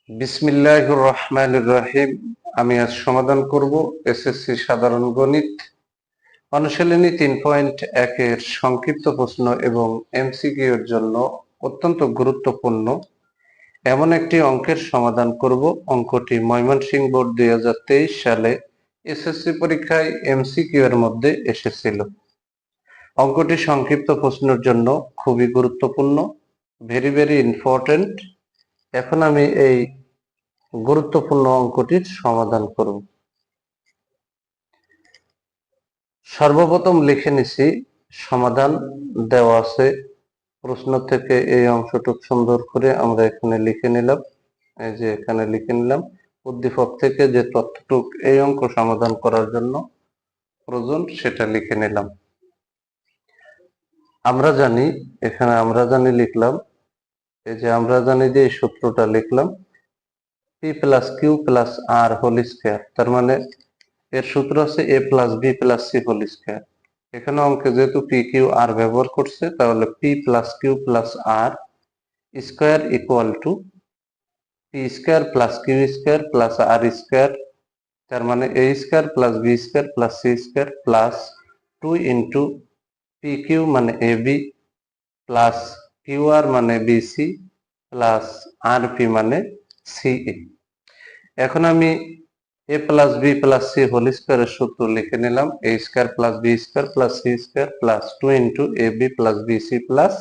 বিসমিল্লাহির রহমানির রহিম। আমি আজ সমাধান করব এসএসসি সাধারণ গণিত অনুশীলনী 3.1 এর সংক্ষিপ্ত প্রশ্ন এবং এমসিকিউ এর জন্য অত্যন্ত গুরুত্বপূর্ণ এমন একটি অঙ্কের সমাধান করব। অঙ্কটি ময়মনসিংহ বোর্ড 2023 সালে এসএসসি পরীক্ষায় এমসিকিউ এর মধ্যে এসেছিল। অঙ্কটি সংক্ষিপ্ত প্রশ্নের জন্য খুবই গুরুত্বপূর্ণ, ভেরি ইম্পর্টেন্ট। এখন আমি এই গুরুত্বপূর্ণ অঙ্কটির সমাধান করব। সর্বপ্রথম লিখে নিছি সমাধান দেওয়া আছে প্রশ্ন থেকে। এই অংশটুক সুন্দর করে আমরা এখানে লিখে নিলাম, এই যে এখানে লিখে নিলাম। উদ্দীপক থেকে যে তথ্যটুক এই অঙ্ক সমাধান করার জন্য প্রয়োজন সেটা লিখে নিলাম। আমরা জানি, এখানে আমরা জানি লিখলাম, এই যে আমরা জানি যে এই সূত্রটা লিখলাম, P plus Q plus R whole square, তার মানে এর সূত্র আছে A plus B plus C whole square. এখানে অঙ্কে যেহেতু পি কিউ আর ব্যবহার করছে, তাহলে P plus Q plus R square equal to P square plus Q square plus R square, তার মানে A square plus B square plus C square plus 2 into P Q মানে A B plus Q R মানে B C plus R P মানে C A. এখন আমি A plus B plus C whole স্কয়ারের সূত্র লিখে নিলাম, A square plus B square plus C square plus 2 into A B plus B C plus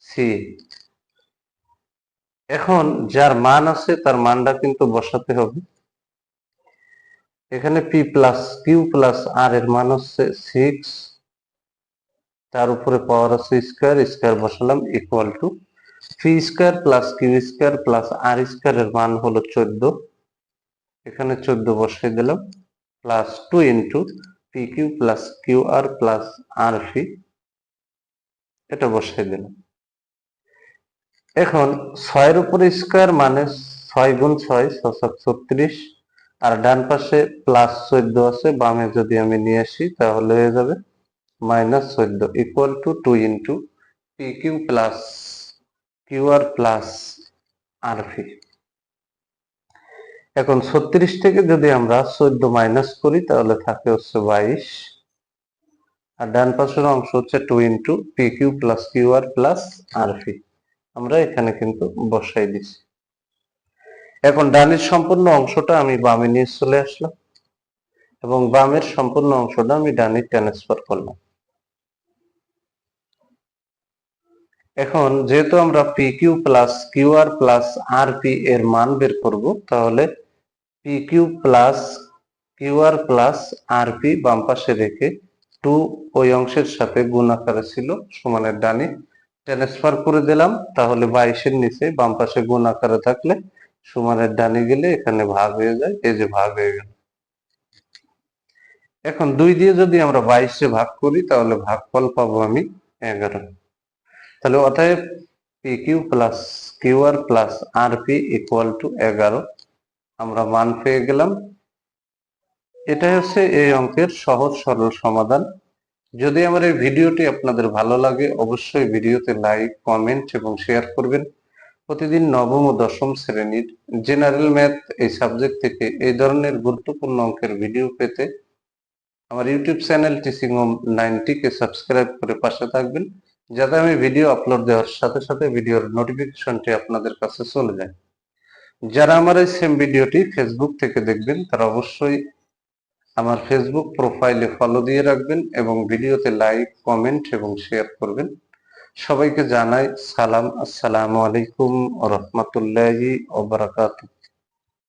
C. এখন যার মান আছে তার মানটা কিন্তু বসাতে হবে। এখানে P plus Q plus R এর মান হচ্ছে 6, তার উপরে পাওয়ার আছে স্কয়ার, স্কয়ার বসালাম equal to P square plus Q square plus R square এর মান হলো 14, এখানে 14 বসাই দিলাম plus 2 into P Q plus Q R plus R P, এটা বসাই দিলাম। এখন 6 এর উপরে স্কয়ার মানে 6 গুণ 6 36, আর ডান পাশে প্লাস 14 আছে, বামে যদি আমি নিয়ে আসি তাহলে হয়ে যাবে minus 14 equal to 2 into P Q plus Q R plus R P. এখন 36 থেকে যদি আমরা 14 মাইনাস করি তাহলে থাকে হচ্ছে 22, আর ডান পাশের অংশ হচ্ছে 2 into P Q plus Q R plus R P, আমরা এখানে কিন্তু বসাই দিছি। এখন ডানের সম্পূর্ণ অংশটা আমি বামে নিয়ে চলে আসলাম এবং বামের সম্পূর্ণ অংশটা আমি ডানে ট্রান্সফার করলাম। এখন যেহেতু আমরা P Q plus Q R plus R P এর মান বের করব, তাহলে P Q plus Q R plus R P বাম পাশে রেখে 2 ওই অংশের সাথে গুণ আকারে ছিল সমানের ডানে ট্রান্সফার করে দিলাম, তাহলে 22-এর নিচে বাম পাশে গুণ আকারে থাকলে সমানের ডানে গেলে এখানে ভাগ হয়ে যায়, এই যে ভাগ হয়ে গেল। এখন 2 দিয়ে যদি আমরা 22-এ ভাগ করি তাহলে ভাগফল পাবো আমি 11। তাহলে অতএব P Q plus Q R plus R P equal to 11 আমরা মান পেয়ে গেলাম। এটাই হচ্ছে এই অঙ্কের সহজ সরল সমাধান। যদি আমার এই ভিডিওটি আপনাদের ভালো লাগে, অবশ্যই ভিডিওতে লাইক, কমেন্ট এবং শেয়ার করবেন। প্রতিদিন নবম ও দশম শ্রেণীর জেনারেল ম্যাথ এই সাবজেক্ট থেকে এই ধরনের গুরুত্বপূর্ণ অঙ্কের ভিডিও পেতে আমার ইউটিউব চ্যানেল টিচিং হোম 90 কে সাবস্ক্রাইব করে পাশে থাকবেন, যাতে আমি ভিডিও আপলোড দেওয়ার সাথে সাথে ভিডিওর নোটিফিকেশনটি আপনাদের কাছে চলে যায়। যারা আমার এই সেম ভিডিওটি ফেসবুক থেকে দেখবেন তারা অবশ্যই আমার ফেসবুক প্রোফাইলে ফলো দিয়ে রাখবেন এবং ভিডিওতে লাইক, কমেন্ট এবং শেয়ার করবেন। সবাইকে জানাই সালাম, আসসালামু আলাইকুম ওয়া রাহমাতুল্লাহি ওয়া বারাকাতুহু।